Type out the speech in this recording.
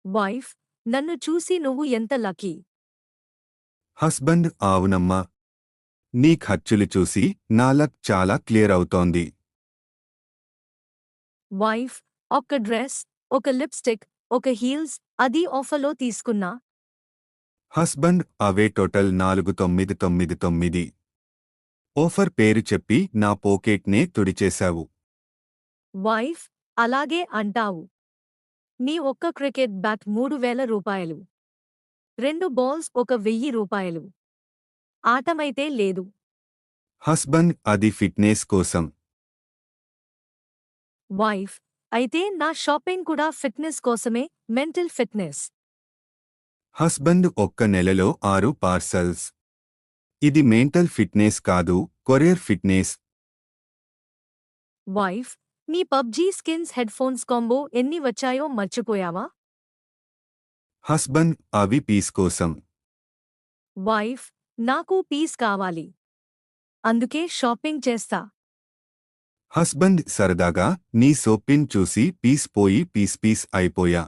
Wife, నన్ను చూసి నువ్వు ఎంత లక్కీ. హస్బండ్ అవునమ్మా. నీ ఖర్చులు చూసి నా లక్ చాలా క్లియర్ అవుతోంది. వైఫ్, ఒక్క డ్రెస్, ఒక లిప్స్టిక్, ఒక హీల్స్, అది ఆఫర్లో తీసుకున్నా. హస్బండ్ అవే టోటల్ 4999. ఆఫర్ పేరు చెప్పి నా పోకెట్నే తుడిచేశావు. వైఫ్, అలాగే అంటావు. నీ ఒక్క క్రికెట్ బ్యాట్ 3000 రూపాయలు. 2 బాల్స్ ఒక 1000 రూపాయలు. ఆటమైతే లేదు. హస్బండ్ అది ఫిట్నెస్ కోసం. వైఫ్, అయితే నా షాపింగ్ కూడా ఫిట్నెస్ కోసమే, మెంటల్ ఫిట్నెస్. హస్బండ్ ఒక్క నెలలో 6 పార్సల్స్. ఇది మెంటల్ ఫిట్నెస్ కాదు, కొరియర్ ఫిట్నెస్. వైఫ్, నీ పబ్జీ స్కిన్స్ హెడ్ఫోన్స్ కాంబో ఎన్ని వచ్చాయో మర్చిపోయావా? హస్బండ్ అవి పీస్ కోసం. వైఫ్, నాకు పీస్ కావాలి. అందుకే షాపింగ్ చేస్తా. హస్బండ్ సరదాగా నీ సోప్పిన్ చూసి పీస్ పోయి పీస్ అయిపోయా.